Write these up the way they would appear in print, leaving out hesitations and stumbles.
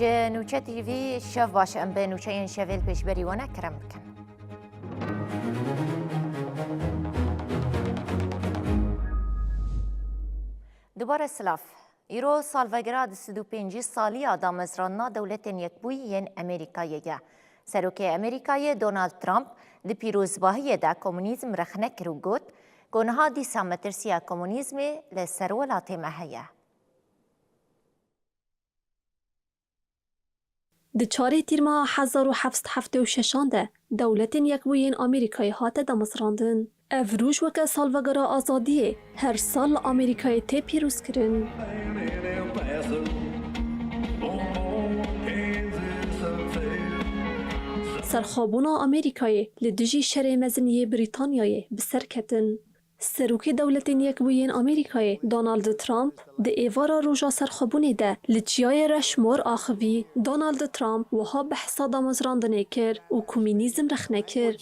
جنوچه تیوی شف باش ام به نوچه شویل پیشبری و نکرم بکن. دوباره سلاف ایرو سالوگراد 35 سالی آدم ازرانا دولت یکبوی ین امریکاییه. سروک امریکایی دونالد ترامپ دی پیروزباهی دا کمونیزم رخنه کرو گوت گنها دیسا مترسیا کمونیزم لسرولات مهیه. د 4 تیر ماه 1776 ده دولت یکبوی آمریکایی هات دمزراندن. افروش وکه سالوگرا آزادیه هر سال آمریکای تی پیروز کرن. سرخابونا آمریکای لدجی شر مزنی بریتانیای بسر کتن. سروکی دولت یکبوی آمریکای دونالد ترامپ ده ایوارا روژا سرخابونی ده لچیای رشمور آخوی دونالد ترامپ وها بحثا دامزراندنه کر و کمونیزم رخنه کر.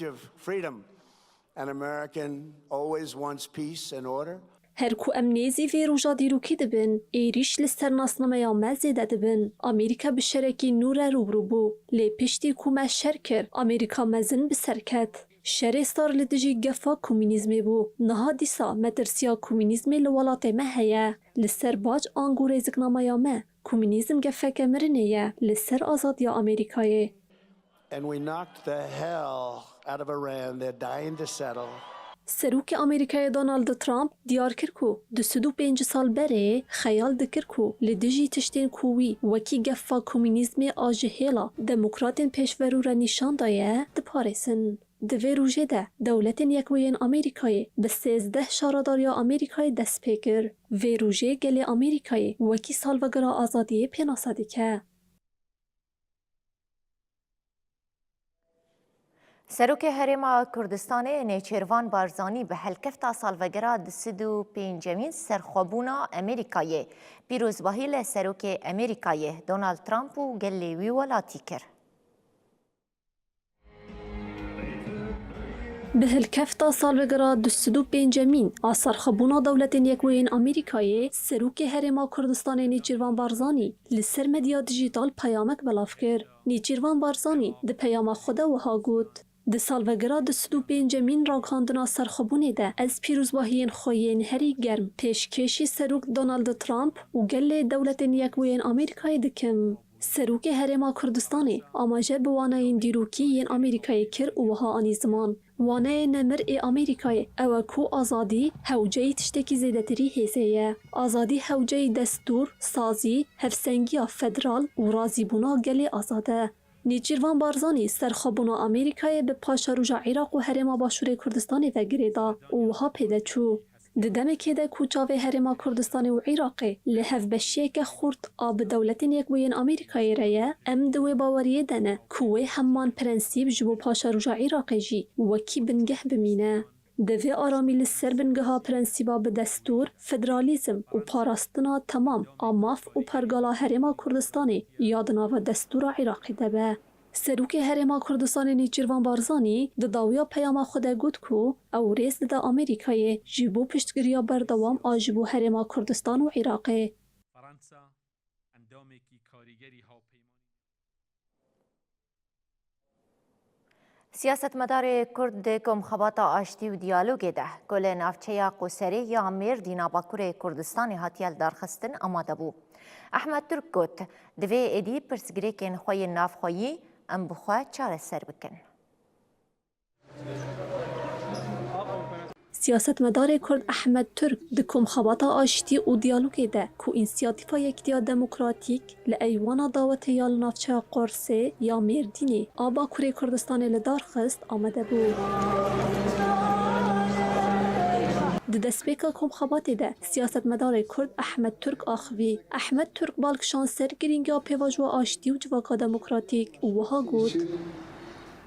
An American always wants peace and order. هر کو امنیزی وی روژا دیروکی دبن ایریش لستر ناسنامه یا مزیده دبن امریکا به شرکی نور روبرو بو لی پشتی کومه شرکر امریکا مزن بسرکت شر ستار لدجی گفا کمونیزمی بو نها دیسا مترسیا کمونیزمی لولات مهیه لسر باج آنگو رزقنامه یا مه کمونیزم گفه کمرنیه لسر آزاد یا امریکایه. And we knocked the hell out of Iran. They're dying to settle. سروک آمریکای دونالد ترامپ دیار کرد کو 25 سال بره خیال دکر کو لدجی تشتین کوی وکی گفا کمونیزم آجهیلا دموکراتین پیشورو را نشان دایه ده پاریسن. دوی روژه ده دولت یکوین آمریکای به 13 شارداریا آمریکای دست پیکر وی روژه گل آمریکای وکی سالوگرا آزادی پیناسادی که. سروک هرما کردستان نیچروان بارزانی به هلکفتا سالوگراد 35 سرخوابونا امریکایی پیروزباهی لسروک امریکایی دونالد ترامپ و گلی وی ولاتی کر. به هلکفتا سالوگراد 35 سرخوابونا دولت یکوین آمریکایی سروک هرما کردستان نیچروان بارزانی لسر مدیا دیجیتال پیامک بلاف کر. نیچروان بارزانی ده پیام خدا وها گوت. ده سالوگراد 35 راکاندنا سرخوبونی ده از پیروزباهین خوین هری گرم پیشکشی سروک دونالد ترامپ و گل دولت یکوین آمریکای دکم. سروک هرما کردستانی آماجه بواناین دیروکی ین آمریکای کر و وها آنی زمان. وانه نمر ای آمریکای او کو آزادی هوجه تشتکی زیدتری حیثیه. آزادی هوجه دستور، سازی، هفسنگی فدرال و رازیبونا گل آزاده. نیچروان بارزانی سرخوابونا آمریکای به پاشا روژا عراق و هرما باشور کردستانی و گریدا و وها پیده چو. ددمه که ده کوچاوه هرما کردستانی و عراقی لحف بشیه که خورد آب دولت یکوین آمریکای رایه ام دوی باوریه دنه کوه همان پرنسیب جبو پاشا روژا عراقی جی وکی بنگه بمینه. دوی آرامی لسر بنگه ها پرنسیبا به دستور، فدرالیزم و پاراستنا تمام آماف و پرگالا هرما کردستانی یادنا و دستور عراقی دبه. سروک هرما کردستان نیچروان بارزانی ده داویا پیام خود گود کو او ریز ده آمریکای جیبو پشتگیریا بردوام آجبو هرما کردستان و عراقی. فرانسا اندامی کی کاریگری ها سیاست مدار کرد کم خباتا آشتی و دیالوگ ده گل نافچه قسری یا میر دینا باکور کردستان هاتیال دارخستن آماده بو. احمد ترک گوت دوی ایدی پرسگریکن خوی نافخویی ام بخواه چاره سر بکن. سیاست مدار کرد احمد ترک دکم خباتا آشتی و دیالوگی ده کو اینسیاتیفا یکدیا دموکراتیک لایوانا دعوت یال نافچه قرصه یا میردینی آبا کوری کردستان لدار خست آمده بود. دستپیکا کم خباتی ده سیاست مدار کرد احمد ترک آخوی. احمد ترک بالکشان سرگرینگیا پیواجو آشتی و جواکا دموکراتیک و وها گود.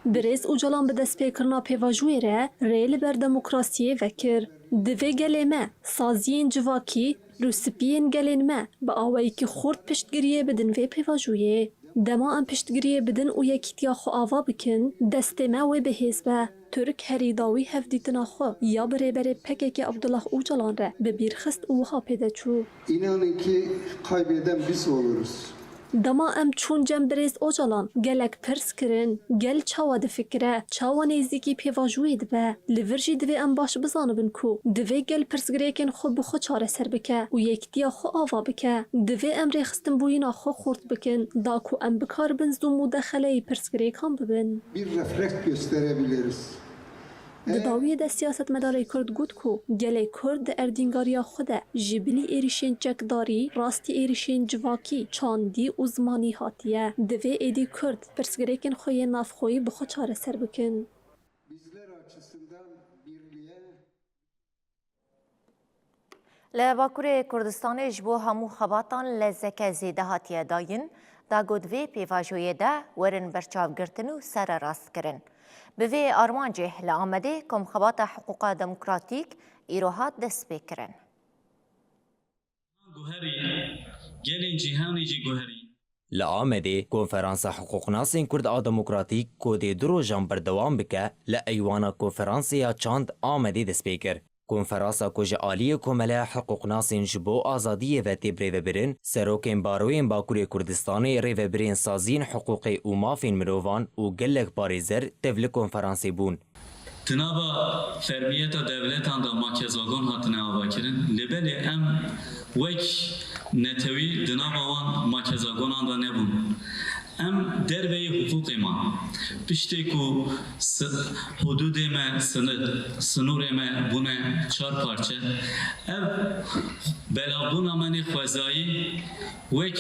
برز او جلان به دست پیکرنا پیواجوی ریل بر دموکراسی وکر. دوی گلی ما سازین جواکی روسپین گلین ما با آوایی که خورد پشتگیریه بدن وی پیواجویه. دما ام پشتگیریه بدن او یکیتیا خو آوا بکن دست ما وی به حزبه. ترک هری داوی هفدیتنا خو یا بره پکه که عبدالله او جلان به بیرخست او ها پیدا چو. İnanın ki kaybeden biz oluruz. دما ام چون جم برز اوجالان گلک پرس کرن گل چاوا دفکره چاوا نزدیکی پیواجوی دبه لورجی دوی ام باش بزانبن کو دوی گل پرسگریکن خود بخو چاره سر بکه و یکدیا خو آوا بکه دوی ام ریخستن بوینا خو خورد بکن دا کو ام بکار بنزدو مدخله پرسگریکان ببن bir refleks gösterebiliriz. داوی د سیاست مداری کرد گوت کو گله کرد اردینگاریا خود جبلی ایریشین چکداری راستی ایریشین جواکی چاندی uzmani hatiye دوی ایدی کرد پرسگریکن خوی نافخوی بخو چاره سر بکن Bizler açısından birliğe ل باکوور کردستان جبو همو خباتان لزک زیده هاتیه داین دا گودوی پیواجویه ده ورن برچاو گرتن و سر راست کرن. بوی آرمانجه لآمده کم خبات حقوق دموکراتیک ایروهات دست بکرن. گوهری گلین جیهانی جی گوهری لآمده کنفرانس حقوقناسین کرد دموکراتیک کودی درو جان بردوام بکه لایوانا کنفرانسیا چاند آمده دست بکر. کنفرانسا کج عالی کمله حقوقناسین جبو آزادی و تبری و برن سروکین باروین باکوری کردستان ری و برین سازین حقوق و مافین مروان و گلک باریزر تول کنفرانسی بون. تنابا فرمیت دولتان دا ماکزاگون هاتنه آوا کرن لبلی ام وک نتوی دنابا وان ماکزاگون دا نبون ام دربی حقوق ما پشتی کو حدود ما سنور ما بونه 4 پارچه اف بلابون من خوزایی وک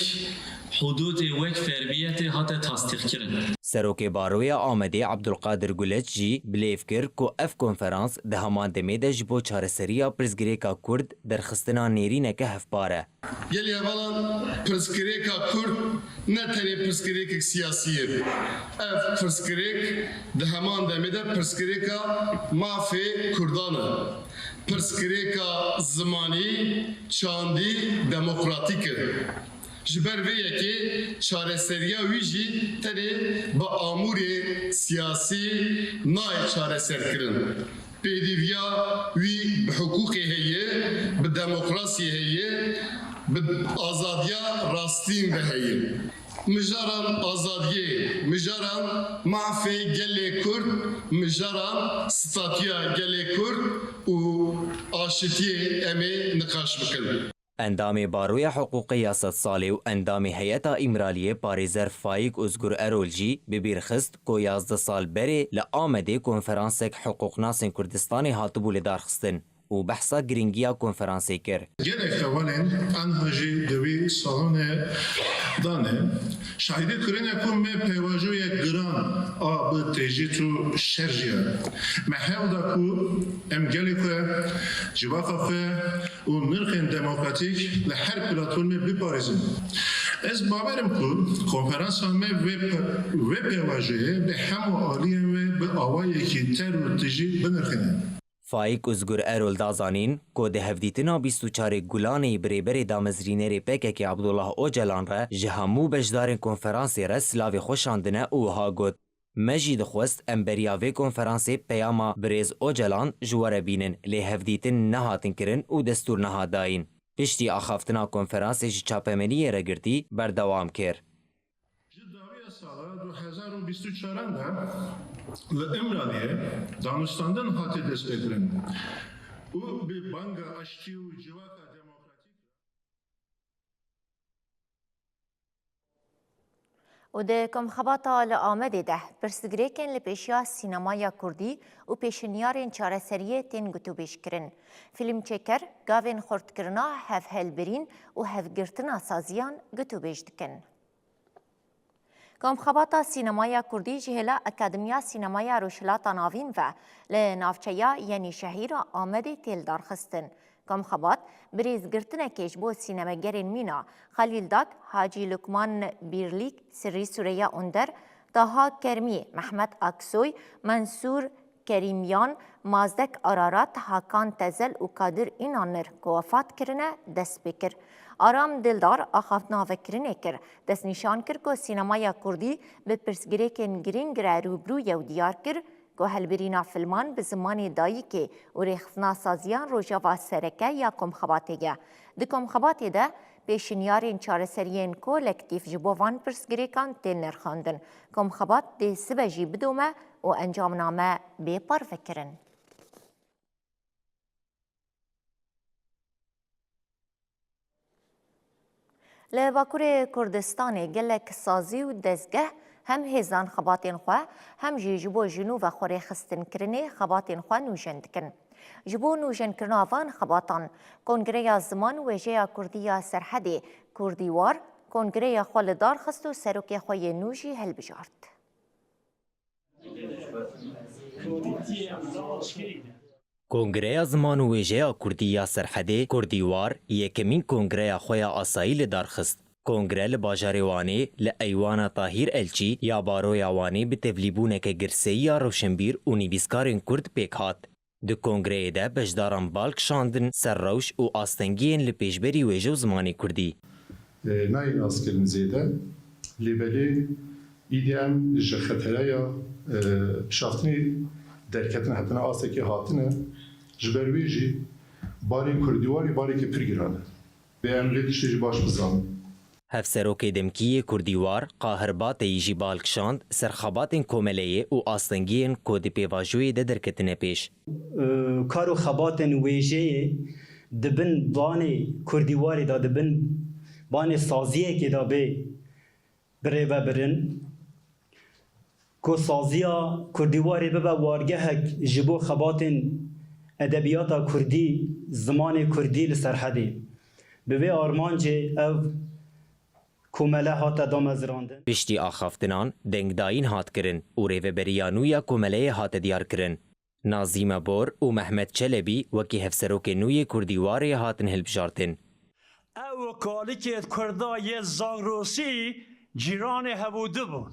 حدود وک فرمیت هات تصدیق کرن. سروک باروی آمده عبدالقادر گلج جی بلیف کر کو اف کنفرانس ده همان دمیده جبو چارسریا پرزگریکا کرد درخستنا نیرینه که هفپاره. گلی اولا پرسکریکا کرد نه تنی پرسکریک سیاسیه اف پرسکریک ده همان دمیده پرسکریکا مافی کردانه پرسکریکا زمانی چاندی دموکراتیکه جبر وی که چارەسەریya wî jî tenê bi amûrê siyasî nayê çareserkirin. Pêdîviya wî bi hukûkê heye, bi demokrasiyê heye, bi azadiya rastîn ve heye. Mijaran azadiyê, mijaran mafê gelê Kurd, mijaran statûya gelê Kurd û aşitiyê em ê nikaş bikin. اندام باروی حقوق یاست سالی و اندام هیئتا امرالیه پاریزر فایق ازگر ارولجی ببیرخست کو 11 سال بری لآمده کنفرانسک حقوقناسین کردستان هاتبو لدارخستن و بحثا گرینگیا کنفرانسی کر. gelek evalên enhajî di wî salonê danê şahîdî kirine ku me pêvajoyek giran a bi têjît û şerjiye me hev da ku em gelê xwe civaxa xwe û nirxên demokratîk li her platformê biparêzin. Ez bawerim ku konferansa me vê pêvajoyê bi hemû aliyên wê bi awayekî ter û tijî binirxîne. فایق ازگر ارول دازانین کو ده هفدیتنا 24 گلانی بریبری دامزرینری پکک عبدالله اوجلان را جهمو بجدارین کنفرانسی را سلاوی خوشاندنه او ها گوت. مجید خوست امبریاوی کنفرانسی پیاما بریز اوجلان جواره بینن لی هفدیتن نهاتن کرن و دستور نهاداین. پشتی آخافتنا کنفرانسی چاپمنی را گرتی بردوام کر. Dawiya sala 2024 da li Imraniye danûstandin hatê destpêkirin û bi banga aştî û civaka demokratîk و ده کم خباتا لآمده ده پرسگریکن لپیشیا سینمایا کردی و پیشنیارین چارەسەریە تین گوتو بیش کرن. فیلم چکر گاوین خورد کرنا هف هلبرین و هف گرتنا سازیان گوتو بیش دکن. کم خباتا سینمایا کردی جهلا اکادمیا سینمایا روشلاتا ناوین و لنافچیا یعنی شهیر آمده تیل دارخستن. کم خبات بریز گرتنه کش بو سینماگرین مینا خلیل داک حاجی لکمان بیرلیک سری سوریا اندر داها کرمی محمد اکسوی منصور کریمیان مازدک آرارات حاکان تزل و کادر اینانر کوافات کرنه دست بکر. آرام دلدار آخافتنا وکرنه کر دست نشان کر که سینمایا کردی به پرسگریکن گرینگ را روبرو یو دیار کر که هلبرینا فیلمان به زمان دایی که و ریخفنا سازیان روژاوا سرکه یا کم خباته گه. ده کم خباته ده پیشنیارین چارەسەریên kolektif ji bo van pirsgirêkan tên nirxandin. Komxebat dê sibe jî bidome û encamname bêpar vekirin. Li Bakurê Kurdistanê gelek sazî û dezgeh hem hêzan xebatên xwe hem jî ji bo jinû ve xwarêxistinkirinê xebatên xwe nûjen dikin. Ji bo nûjenkirina van xebatan, Kongreya Ziman û Wêjeya Kurdî ya Serhedê Kurdîwar kongreya xwe li dar xist û serokê xwe yê nû jî helbijart. Kongreya Ziman û Wêjeya Kurdî ya Serhedê Kurdîwar yekemîn kongreya xwe ya asayî li dar xist. Kongre li bajarê Wanê li eywana Tahîr Elçî ya baroya Wanê bi tevlîbûneke girseyî ya rewşenbîr û nivîskarên Kurd pêk hat. Di kongreyê de beşdaran balk şandin ser rewş û astengiyên li pêşberî wêje û zimanê Kurdî. Nayên askirin zêde lêbelê îdem ji xetereya pişaftinê derketin hetina asekê hatine ji ber wê jî barê Kurdîwarê barekê pir giran e. Vê em lê tiştê jî baş bizanin. Hevserokê Demkiyê Kurdîwar Qahirbatê jî balk şand ser xebatên komeleyê û astengiyên ku di pêvajoyê de derketine pêş. Kar û xebatên wêjeyê dibin banê Kurdîwarê da dibin banê saziyekê da bê birêvebirin ku saziya Kurdîwarê bibe wargehek ji bo xebatên edebiyata Kurdî zimanê Kurdî li Serhedê. Bi vê armancê ev komele hate damezrandin. Piştî axaftinan dengdayîn hat kirin û rêveberiya nû ya komeleyê hate diyar kirin. Nazîme Bor û Mehmet Çelebî wekî hevserokê nû yê Kurdîwarê hatin hilbijartin. Ew kalikê Kurda yê Zangrosî cîranê hebû dibûn.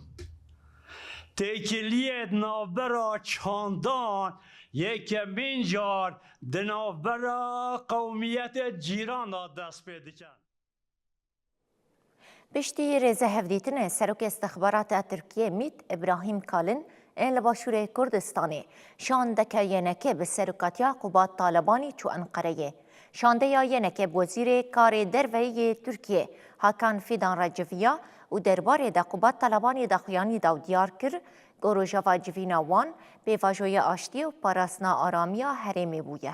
Têkiliyê navbera çandan yekemîn car di navbera qewmiyetê cîran da dest pê dikin. Piştî rêze hevdîtinê serokê istixbarata Tirkiye MİT İbrahim Kalin ên li başûrê Kurdistanê şandeke yenekê bi serokatiya Qubat Talebanî çû Enqereyê. Şandeya yenekê wezîrê karê derveyê Tirkiye Hakan Fidan re civiya û derbarê de Qubat Talebanî daxuyanî da diyar kir ku rojava civîna wan pêvajoya aştiyê û parastina aramiya herêmê bûye.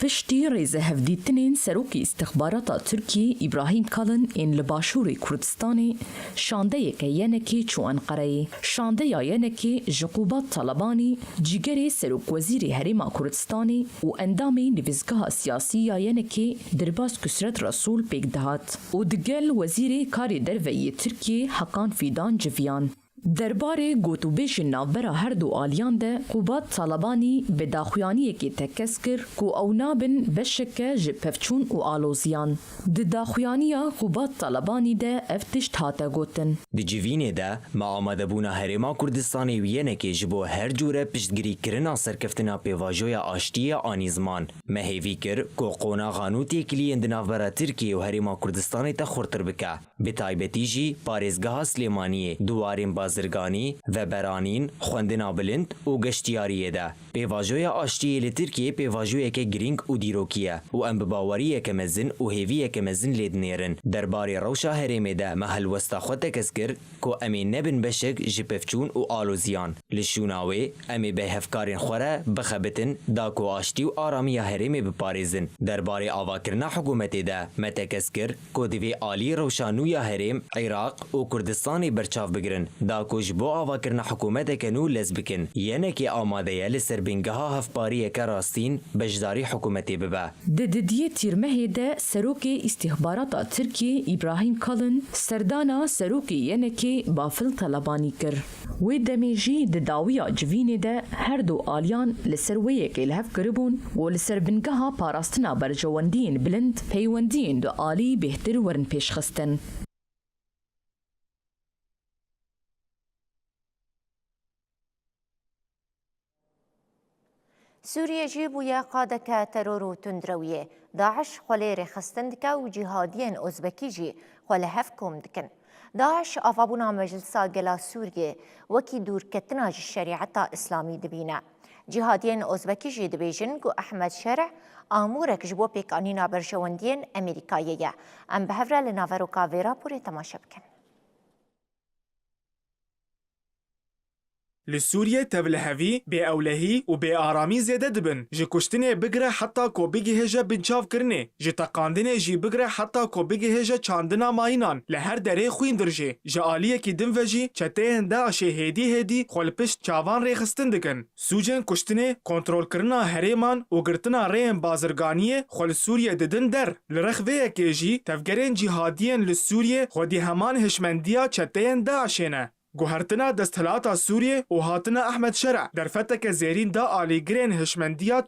Piştî rêzehevdîtinên serokê istixbarata Tirkiyê İbrahim Kalin ên li başûrê Kurdistanê şandeyeke yenekê çû Enqereyê. Şandeya yenekê ji Qubat Talebanî cîgerê Serokwezîrê Herêma Kurdistanê û endamê nivîzgeha siyasî ya yenekê Dirbas Kusret Resul pêk dihat û digel wezîrê karê derveyê Tirkiyê Hakan Fidan civiyan. Derbarê gotûbêjên navbera her du aliyan de Qubat Talebanî bi daxuyaniyekê tekez kir ku ew nabin beşeke ji pevçûn û aloziyan. Di daxuyaniya Qubat Talebanî de ev tişt hate gotin. Di civînê de me amadebûna Herêma Kurdistanê wî yenekê ji bo her cûre piştgirîkirina serkeftina pêvajoya aştiyê anî ziman. Me hêvî kir ku qonaxan û têkiliyên di navbera Tirkiye û Herêma Kurdistanê te xurtir bike. Bi taybetî jî parêzgeha Slêmaniyê, duwarên bazirganî, veberanîn, xwendina bilind û geştiyariyê de. Pêvajoya aştiyê li Tirkiyê pêvajoyeke girîng û dîrokî ye û em bi baweriyeke mezin û hêviyeke mezin lê dinêrin. Derbarê rewşa herêmê de me helwesta xwe tekez kir ku em ê nebin beşek ji pevçûn û aloziyan. Li şûna wê em ê bêhevkarên xwe re bixebitin da ku aştî û aramiya herêmê biparêzin. Derbarê avakirina hikûmetê de me tekez kir ku divê alî rewşa nû ya herêm, Iraq û Kurdistanê berçav bigirin da ku ji bo avakirina hikûmeteke nû lez bikin. Yenekê amade ye li ser bîngeha hevpariyeke rastîn beşdarî hikûmetê bibe. Di didiyê tîrmehê de serokê istihbarata Tirkiyê İbrahim Kalin serdana serokê yenekê Bafil Talebanî kir. Wê demê jî di dawiya civînê de her du aliyan li ser wêyekê li hev kiribûn û li ser bingeha parastina berjewendiyên bilind peywendiyên du alî bêhtir werin pêşxistin. Sûriye jî bûye qadeke teror û tundrewiyê. Daeş xwelê rêxistin dike û cîhadiyên Uzbekî jî xwe li hev kom dikin. Daeş avabûna Meclisa Gela Sûriyê wekî dûrketina ji şerîeta İslamî dibîne. جهادین اوزبکی جی دبیجن گو احمد شرع آمورک جبو پیکانینا برشوندین امریکاییه. ام بهفره لناورو کاویرا پوری تماشا بکن. لسوريا تبلهوي بأولهي وبآرامي زيادة دبن جي كشتني بقرة حتى كو بيجي هجا بنشاف كرني جي تقاندني جي بقرة حتى كو بيجي هجا چاندنا ماينان لهر داري خوين درجي جي آلية كي دنفجي چتين داعشي هدي خول پشت چاوان ريخستن دكن سوجن كشتني كنترول كرنا هريمان وقرتنا ريم بازرگانية خول سوريا ددن در لرخوية كي جي تفگرين جهاديين لسوريا خودي همان هشمندية چتين داعشينا گوهرتنا دستهلاتا سوریه و هاتنا احمد شرع در فتک زیرین دا آلیگرین هشمندیا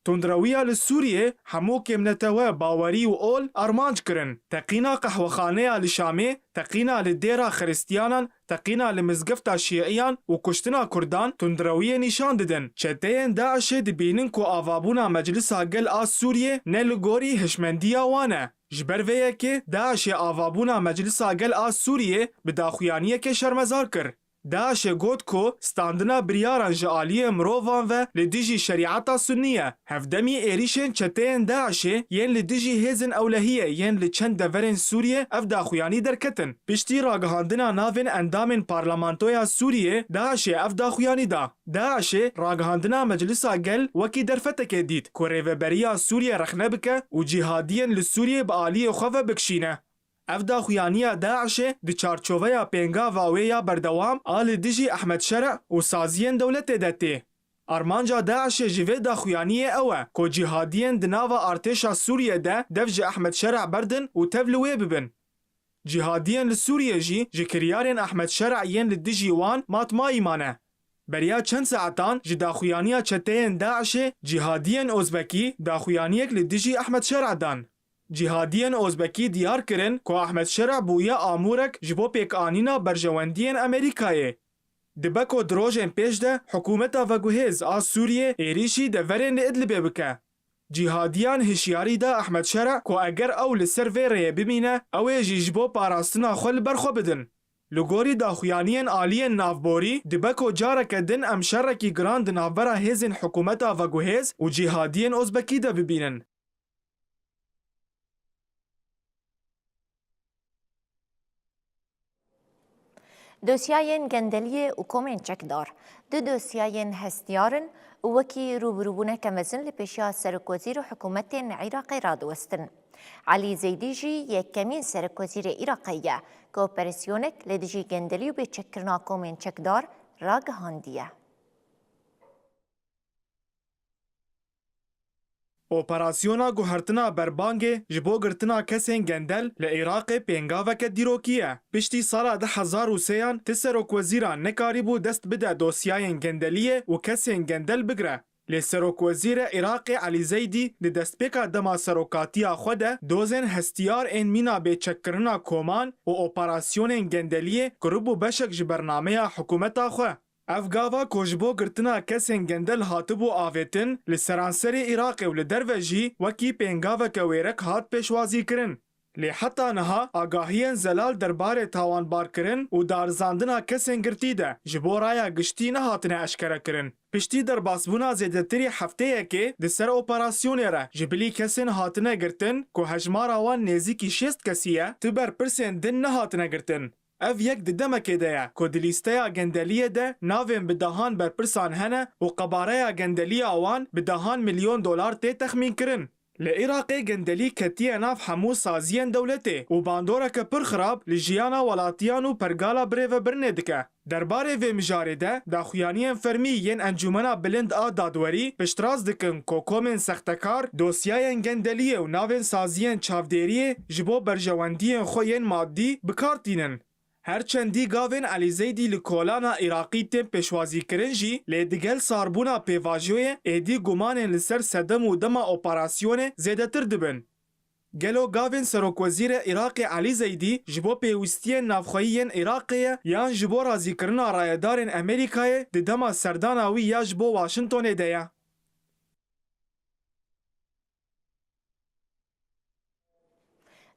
تندرویا لسوریه همو کمنتوا باوری و اول ارمانج کرن تقینا قهوخانه لشامه تقینا لدیرا خریستیانان تقینا لمزگفتا شیعیان و کشتنا کردان تندرویه نشان ددن چتین داعش دبینن کو آوابونا مجلسا گل آ سوریه نلگوری هشمندیا وانه جبر ویه که داعش آوابونا مجلسا گل آ سوریه بداخویانیه که شرمزار کر. داعش گوت کو ستاندنا بریاران جعالیه مروفان و لدیجی شریعتا سنیه. هفدمی ایریشن چتین داعش ین لدیجی هزن اولهیه ین لچند دورن سوریه اف داخویانی درکتن. پشتی راگهاندنا ناوین اندامن پارلمانتویا سوریه داعش اف داخویانی دا. داعش راگهاندنا مجلسا گل وکی درفتک دید که ریوبریا سوریه رخنه بکه و جهادین لسوریه با آلیه خواه بکشینه. اف داخویانیا داعش دی چارچوبیا پنگا واویا بردوام آل دیجی احمد شرع و سازین دولت دته. ارمانجا داعش جوه داخویانیه اوه که جهادین دناوا ارتشا سوریه ده دفج احمد شرع بردن و تفلوه ببن. جهادین لسوریه جی جکریارین احمد شرع ین لدیجی وان ماتمایی مانه. بریا چند ساعتان جی داخویانیا چتین داعش جهادین اوزبکی داخویانیک لدیجی احمد شرع دان. جهادین اوزبکی دیار کرن که احمد شرع بویا آمورک جبو پیک آنینا برجواندین امریکایه. دبکو دروژن پیش ده حکومتا وگوهز آز سوریه ایریشی ده ورن ادلبه بکه. جهادیان هشیاری ده احمد شرع که اگر او لسر ویره ببینه اوه جبو پاراستنا خل برخو بدن. لگوری داخویانین آلین نافبوری دبکو جارک دن ام شرکی گراند نافبرا هزن حکومتا وگوهز و جهادین اوزبکی ده ببینن. دوسیاین گندلیه و کومین چکدار. دوسیاین هستیارن و وکی روبروبونه کمزن لپیشیا سرکوزیر و حکومت عراقی را دوستن. علی زیدی جی یک کمین سرکوزیر عراقیه که اپریسیونک لدیجی گندلی و بچکرنا کومین چکدار را گهاندیه. اپراسیونا گوهرتنا بربانگه جبو گرتنا کسین گندل لعراق پینگاوک دیروکیه. پشتی سالا 2003 تسروک وزیران نکاری بو دست بده دوسیاین گندلیه و کسین گندل بگره. لسروک وزیر عراق علی زیدی دی دست پیکا دما سروکاتیا خوده دوزن هستیار این مینا به چکرنا کومان و اپراسیون گندلیه گروبو بشک جبرنامه حکومتا خواه. افگاوا کوجبو گرتنا کسین گندل هاتبو آویتن لسرانسر عراق و لدروجی وکی پینگاوا کویرک هات پیشوازی کرن. لی حتی نها آگاهین زلال درباره تاوانبار کرن و دارزاندنا کسین گرتی ده جبو رایا گشتی نهاتنه اشکره کرن. پشتی در باسبونا زیدتری هفته که ده سر اپراسیونی را جبلی کسین هاتنه گرتن که هجمارا وان نزیکی 6 کسیه تبر پرسین دن نهاتنه گرتن. اف یک دمکه ده که دلیسته گندلیه ده ناوین بدهان بر پرسان هنه و قباره گندلیه آوان بدهان $1,000,000 تی تخمین کرن. لعراق گندلی کتیه ناف همو سازین دولته و باندوره که پر خراب لجیانا ولاتیان و پرگالا بریو برنه دکه. درباره و مجاره ده داخویانین فرمی ین انجومنا بلند آ دادوری پشتراز دکن که کومن سختکار دوسیاین گندلیه و ناوین سازین چاودیریه جبو برجواندین خوین مادی بکارتینن. هرچندی گاوین علی زیدی لکولانا عراقی تیم پیشوازی کرنجی لیدگل ساربونا پیواجوی ایدی گمان لسر صدم و دما اپراسیون زیده تر دبن. گلو گاوین سروک وزیر عراق علی زیدی جبو پیوستی نافخویین عراقیه یان جبو رازی کرنا رایدارین امریکای دی دما سرداناوی یا جبو واشنطن دیه.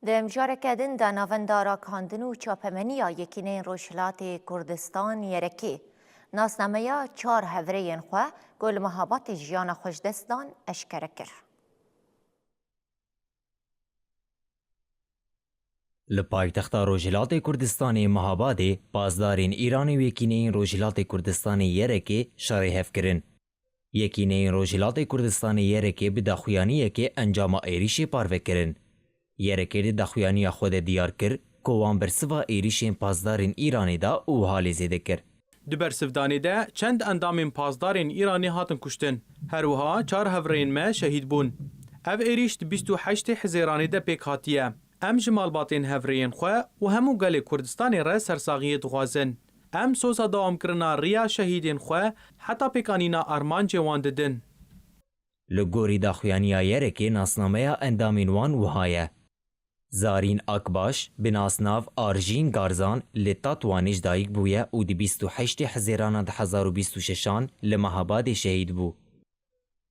دمجارکدن داناوندارا کاندن و چاپمنیا یکینین روشلات کردستان یرکی. ناسنامه 4 هفرین خو گل مهابات جیان خوش دستان اشکره کر. لپایتخت روجلات کردستان مهاباد پاسدارین ایرانی و یکینین روجلات کردستان یرکی شرح کرن. یکینین روجلات کردستان یرکی به دخویانی که انجام ایریش پارو کرن. یرکی دخویانی خود دیار کر کوان برسوا ایریشین پاسدارین ایرانی دا او حالی زیده کر. di bersivdanê de çend endamên pazdarên Îranê hatin kuştin. Her wiha 4 hevreyên me şehîd bûn. Ev êriş di 28 Hizêranê de pêk hatiye. Em ji malbatên hevreyên xwe û hemû gelê Kurdistanê re sersaxiyê dixwazin. Em soza dawamkirina riya şehîdên xwe heta pêkanîna armancê wan didin. Li gorî daxuyaniya yerekê nasnameya endamên wan wiha ye. Zarîn Akbaş bi nasnav Arjîn Garzan li Tatwanê ji dayîk bûye û di 28 Hizêrana 2026 li Mehabadê şehîd bû.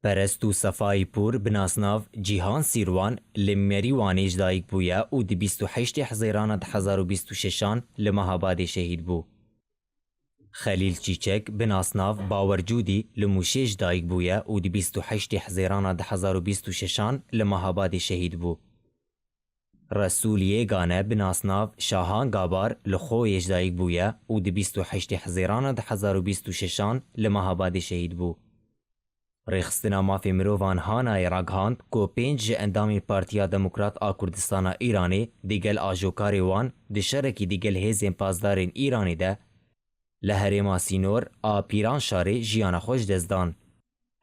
Perestû Sefayîpûr bi nasnav Cîhan Sîrwan li Merîwanê ji dayîk bûye û di 28 Hizêrana 2026 li Mehabadê şehîd bû. Xelîl Çîçek bi nasnav Bawercûdî li Mûşê ji dayîk bûye û di 28 Hizêrana 2026 li Mehabadê şehîd bû. رسول یگانه بناسناو شاهان گابار لخوی اجدایک بویه و دی 28 حزیران 2026 لمهاباد شهید بو. ریخستنا مافی مروان هانای راگهاند کو 5 اندامی پارتیا دموکرات آ کردستان ایرانی دیگل آجوکاری وان دی شرکی دیگل هیزین پازدارین ایرانی ده لهرما سینور آ پیران شاری جیان خوش دزدان.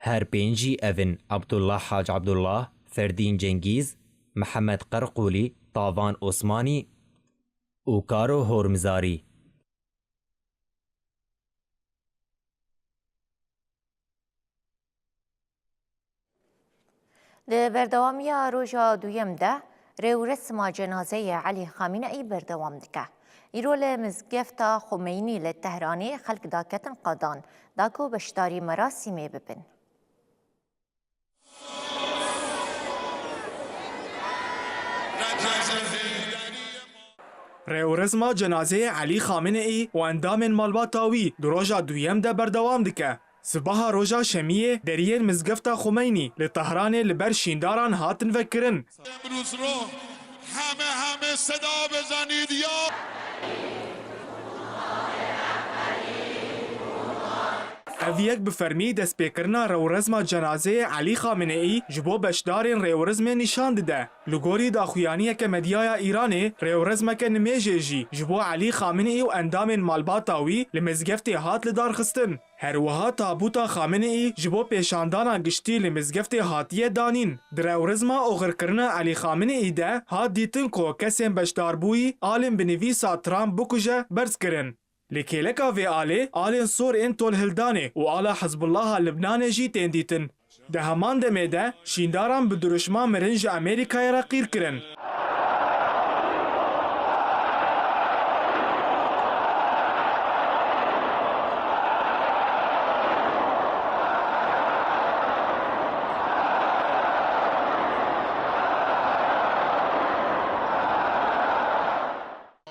هر 5 اوین عبدالله حاج عبدالله، فردین جنگیز، محمد قرقولی، طاوان عثمانی و کارو هورمزاری. ده بردوامی روژا دویم ده ریو رسم جنازه علی خامنه‌ای بردوام دکه. ایرول مزگفت خمینی لتهرانی خلق داکتن قادان داکو بشتاری مراسمی ببن. ریورزما جنازه علی خامنه‌ای و اندام مالباتاوی دروژا دویم ده بردوام دکه. سباها روژا شمیه درین مزگفت خمینی لطهران لبر شینداران هاتن وکرن. امروز رو همه صدا بزنید یا اویک بفرمی دست پیکرنا ریورزما جنازه علی خامنه‌ای جبو بشدارین ریورزم نشان دده. لگوری داخویانیه که مدیای ایرانی ریورزم که نمیجه جی جبو علی خامنه‌ای و اندام مالباتاوی لمزگفت هات لدار خستن. هر وها تابوتا خامنه‌ای جبو پیشاندانا گشتی لمزگفت هاتیه دانین. در ریورزما اوغر کرنا علی خامنه‌ای ده هات دیتن کو کسیم بشدار بوی آلم بنویسا ترامپ بکوژه برز کرن. لکیلکا وی آلین سور این تول هلدانه و آلا حزب الله لبنان جی تندیتن. ده همان دمه ده شینداران به درشما مرنج امریکای را قیر کرن.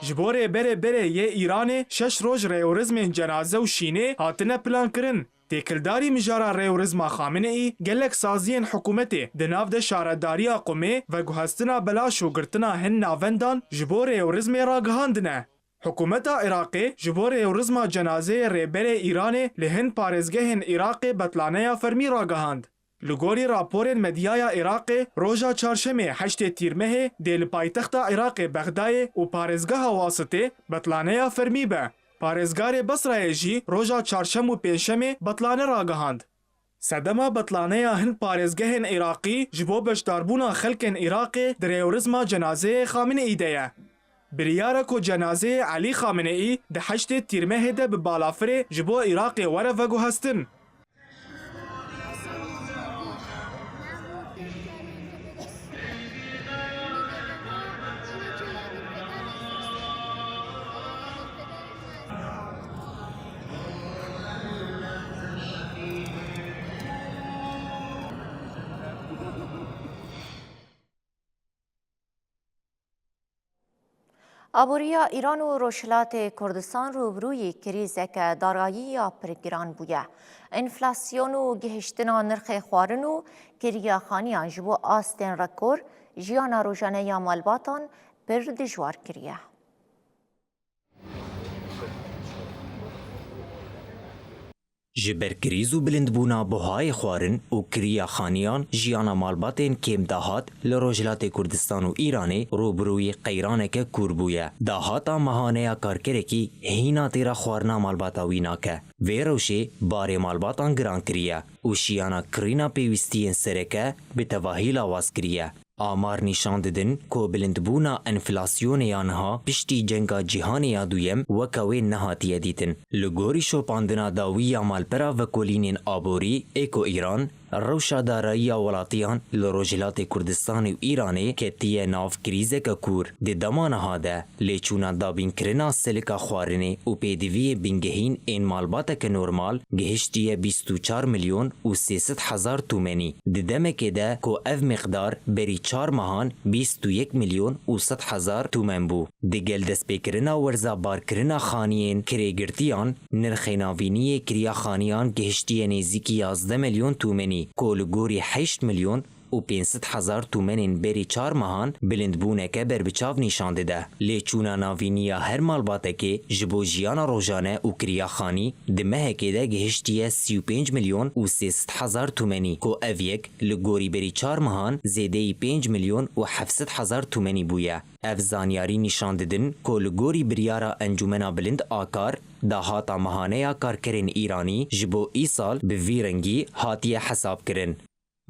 جبوره بره یه ایران 6 روز ریورزم جنازه و شینه هاتنه پلان کرن. تکلداری مجارا ریورزما خامنه‌ای گلک سازین حکومتی دناو ده شارداریا قومه و گوهستنا بلاش و گرتنا هن ناوندان جبور ریورزم را گهاندنه. حکومتا عراقی جبور ریورزما جنازه ریبر ایران لهن پارزگهن عراق بطلانه فرمی را گهاند. لگوری راپورن مدیای عراق روژا چارشمه 8 تیرمه دیل پایتخت عراق بغدای و پارزگاه واسطه بطلانه فرمی به. پارزگار بصره جی روژا چارشم و پنجشمه بطلانه را گهاند. صدما بطلانه هن پارزگهن عراقی جبو بشداربونا خلکن عراق در ریورزما جنازه خامنه‌ای ده. بریاره کو جنازه علی خامنه‌ای ده 8 تیرمه ده به بالافر جبو عراق وره و گوهستن. آبوریا ایران و روشلات کردستان روبروی کریزک دارایی یا پرگران بوده. انفلاسیون و گهشتنا نرخ خوارن و کریاخانیان جبو آستین رکور جیانا روژانه یا مالباتان پر دجوار کریه. جبر کریز و بلندبونا بهای خوارن و کریا خانیان جیانا مالباتین کم داهات لروجلات کردستان و ایرانی روبروی قیرانک کوربویه. داهاتا مهانه کارکرکی هینا تیرا خوارنا مالباتا ویناکه. وی روشه بار مالباتان گران کریه و شیانا کرینا پیوستین سرکه به تواهی لاواز کریه. آمار نشان دادن که بلندبونا انفلاسیون یانها پشتی جنگا جهانی دویم وکوی نهاتیه دیتن. لگوری شوپاندنا داوی یا مالپرا و کلینین آبوری ایکو ایران روشا دارایی ولاتیان لروجلات کردستان و ایرانی که تیه ناف کریزه که کور ده دمانها ده لیچونا دابین کرنا سلکا خوارنه و پیدوی بینگهین این مالباته که نورمال گهشتیه 24 میلیون و 300 هزار تومنی ده دمه که ده که اف مقدار بری 4 ماهان 21 میلیون و 100 هزار تومن بو. ده گل دست بکرنا ورزا بار کرنا خانیین کریگرتیان نرخیناوینی کریا خانیان گهشتیه نیزیکی 11 میلیون تومنی کولگوری 8 میلیون و 500 هزار تومنین بری 4 ماهان بلندبونه که بر بچاو نشانده ده. لیچونا ناوینیا هر مالباته که جبو جیانا روژانه و کریا خانی دمه که ده گهشتیه 35 میلیون و 300 هزار تومنی که اویک لگوری بری 4 ماهان زیده 5 میلیون و 700 هزار تومنی بویه. اف زانیاری نشانده دن که لگوری بریارا انجومنا بلند آکار داهاتا مهانه کارکرین ایرانی جبو ای سال به ویرنگی هاتیه حساب کرن.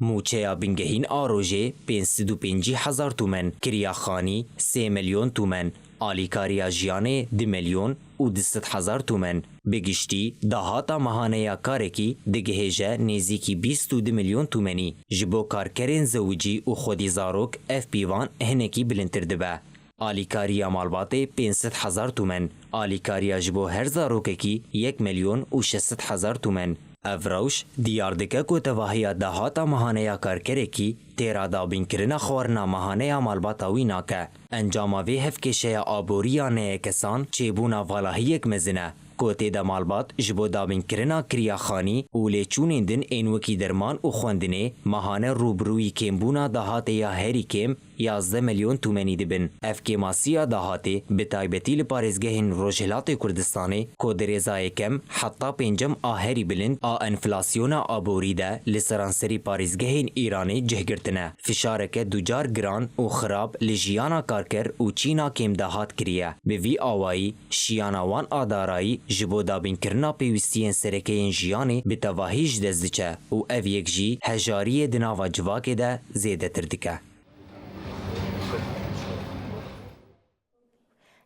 موچه بینگهین آروژه 550 هزار تومن، کریا خانی 3 میلیون تومن، آلیکاریا جیانه 2 میلیون و 200 هزار تومن. بگشتی داهاتا مهانه کارکی دگهجه نزیکی 22 میلیون تومنی. جبو کارکرین زوجی و خودی زاروک اف پیوان هنکی بلندتر دبه. آلیکاریا مالباته 500 هزار تومن، آلیکاریا جبو هر زاروککی 1 میلیون و 600 هزار تومن. افروش دیاردکه کو تواهی دهاتا مهانه کارکرکی تیرا دابین کرنا خورنا مهانه مالباتا ویناکه. انجام وی هفکشه آبوریانه کسان چیبونا والاهیک مزنه. کوتی دا مالبات جبو دابین کرنا کریا خانی و لیچونین دن اینوکی درمان و خوندنه مهانه روبروی کمبونا دهاته یا هری کم 11 میلیون تومنی دبن. اف کماسیا دهاته به تایبتی لپارزگهین روجلات کردستانه که درزای کم حتی پنجم آهری بلند انفلاسیونا آبوری ده لسرانسری پارزگهین ایرانی جهگرتنه. فشارک دوجار گران و خراب لجیانا کارکر و چینا کم دهات کریه. به وی آوائی شیانا وان آدارایی جبو دابین کرنا پیوستین سرکین جیانی به تواهیج دزدچه و او یک جی هجاری دناوا جواک ده زیده تردکه.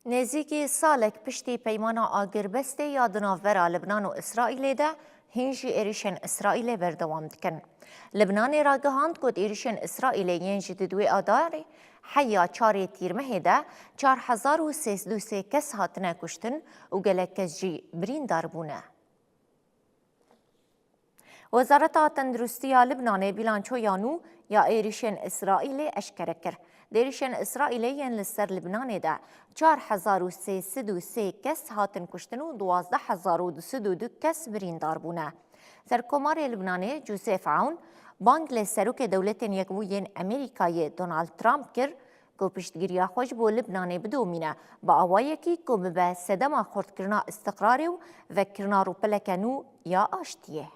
نزیکی سالک پشتی پیمانا آگربسته یا دناوبرا لبنان و اسرائیل ده هنجی ایریشن اسرائیل بردوام دکن. لبنان را گهاند کد ایریشن اسرائیل ینجی دوی آداری حیا 4 تیرمه ده 4033 کس هاتنه کشتن و گلک کس جی بریندار بونه. وزارت تندرستی لبنان بیلانچو یانو یا ایریشن اسرائیل اشکره کر. دیریشن اسرائیل ین لسر لبنان ده 4303 کس هاتن کشتن و 12202 کس بریندار بونه. سرکومار لبنان جوزف عون بانگ لسروک دولت یکوین امریکای دونالد ترامپ کر که پشتگیری خوش بو لبنان بدومینه با آوایی که به صدما خورد کرنا استقراری و کرنا رو پلکنو یا آشتیه.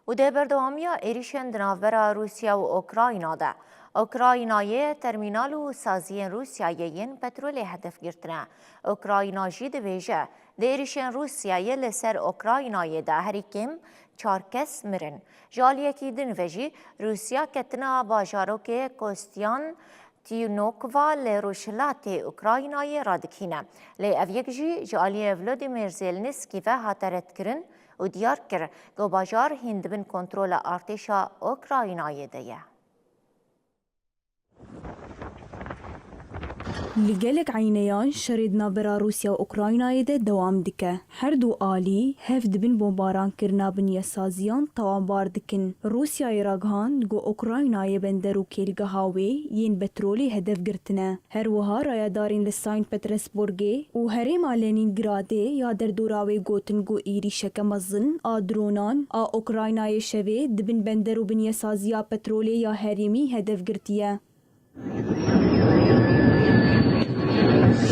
و ده بردوامیا ایریشن دناورا روسیا و اوکراینا ده. اوکراینای ترمینال و سازی روسیایین پترول هدف گرتنه. اوکراینا جی دویجه ده ایریشن روسیای لسر اوکراینای ده هری کم 4 کس مرن. جالیه کی دنویجی روسیا کتنا باجاروک کوستیان تیونوکوا لروشلات اوکراینای رادکینه. لی اویک جی جالیه ولودیمیر زیلنسکی و هاترت کرن و دیار کر که باجار هندبن کنترول ارتشا اوکراینای دیه. لگلک عینیان شرید نابرا روسیا و اوکراینای ده دوام دکه. هر دو آلی هف دبن بمباران کرنا بنیه سازیان توانبار دکن. روسیای راگهان گو اوکراینای بندر و کلگه هاوی ین بترولی هدف گرتنه. هر وها رایدارین لساین پترسبورگی و هریم لنینگراده یا در دوراوی گوتن گو ایری شکمزن آدرونان اوکراینای شوی دبن بندر و بنیه سازیا پترولی یا هریمی هدف گرتیه.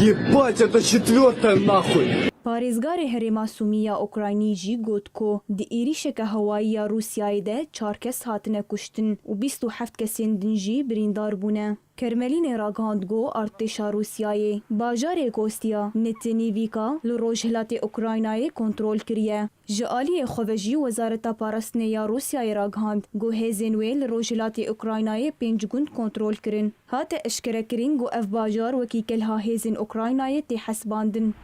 Ебать, это четвертая нахуй! پارێزگار هەرێما سوومیە ئۆکراینی جی گوت کۆ di êrişeke hewayî ya Rûsyayê de 4 kes hatine kuştin û 27 kesên din jî birîndar bûne. Kermelînê ragihand got artêşa Rûsyayê bajarê Kostiya Netenîvîka li Rojhilatê Ukraynayê kontrol kiriye. Ji aliyê xwe ve jî Wezareta Parastinê ya Rûsyayê ragihand got hêzên wê li Rojhilatê Ukraynayê 5 gund kontrol kirin. Hate eşkerekirin got ev bajar wekî kelha hêzên Ukraynayê tê hesbandin.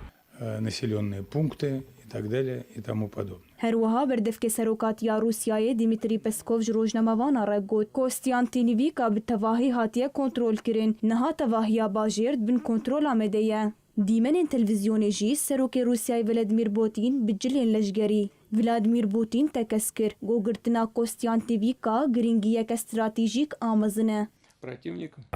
населенные пункты и так далее и тому подобное. هەروەها بەردەفکە سەرۆکاتییا رووسیایê Dmitry Peskov ji rojnamavana re got Kostiantynivka bi tevahî hatiye kontrolkirin. Niha tevahiya bajêr bin kontrola me de ye. Dîmenên televîzyonê jî Serokê Rûsyayê Vladimir Putin bi cilên leşgerî Vladimir Putin tekez kir. Got girtina Kostiantynivka giringiyeke stratejîk amezin e.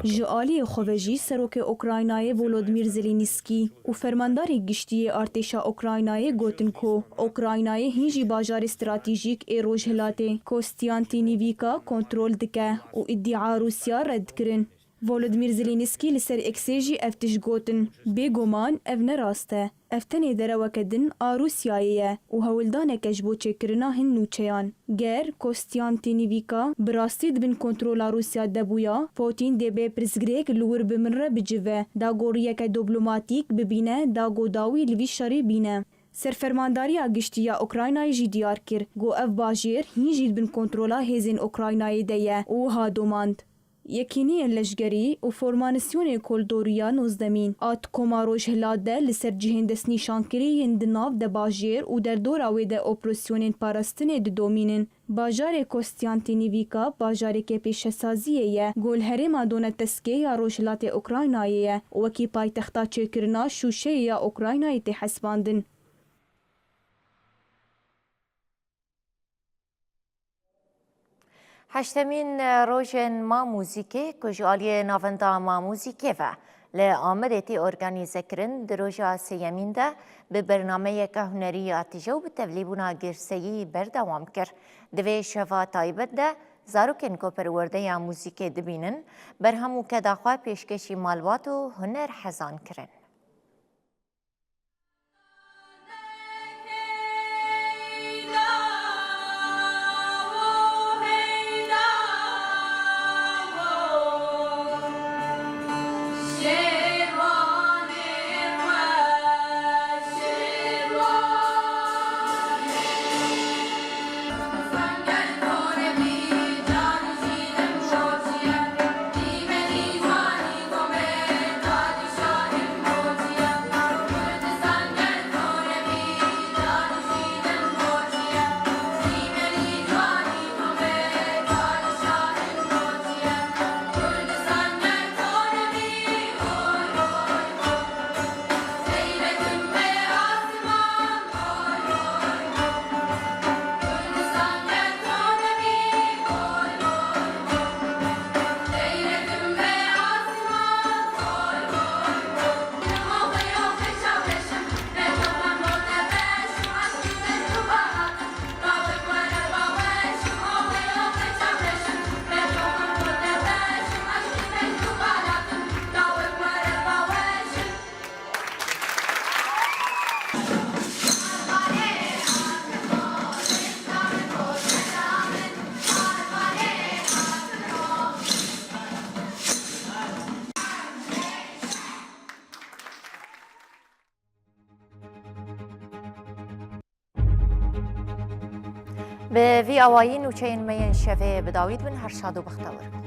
Ji aliyê xwe ve jî Serokê Ukraynayê Volodymyr Zelensky û fermandarê giştiyê artêşa Ukraynayê gotin ku Ukraynayê hîn jî bajarê stratejîk ê Rojhilatê Kostiantynivka kontrol dike û îdia Rûsya red kirin. Volodymyr Zelensky li ser Xê jî ev tişt gotin. Bêguman ev ne rast e. Ev tenê dereweke din a Rûsyayê ye û hewildaneke ji bo çêkirina hin nûçeyan. Ger Kostiantynivka bi rastî dibin kontrola Rûsya debûya, Putin dê bê pirsgirêk li wir bi min re bicive, dagoriyeke diplomatîk bibîne, dagodawî li vî şerê bîne. Serfermandariya giştiya Ukraynayê jî diyar kir, got ev bajêr hîn jî dibin kontrola hêzên Ukraynayê de ye û wiha domand. Yekîniyên leşgerî û formasyonê koldoriya nozdemîn a Koma Rojhilat de li ser cihên destnîşankirî di nav de bajêr û derdora wê de operasyonên parastinê didomînin. Bajarê Kostiantynivka bajarekê pêşesaziyê ye, gol herêma Donetskê ya Rojhilatê Ukraynayê ye û wekî paytexta çêkirina Şûşeyê ya Ukraynayê tê hesbandin. هشتمین روژن ما موزیکی کجالی ناوندا ما موزیکی و لی آمدتی ارگانیزه کرن در روژا سیمین ده به برنامه که هنری آتیجو به تبلیبونا گرسهی بردوام کر. دوی شفا تایبت ده زاروکن کو پرورده یا موزیکی دبینن بر همو که داخواه پیشکشی مالوات و هنر حزان کرن. به وی آوایی نوچه این مین شوه بداوید بن هر شاد و بختور.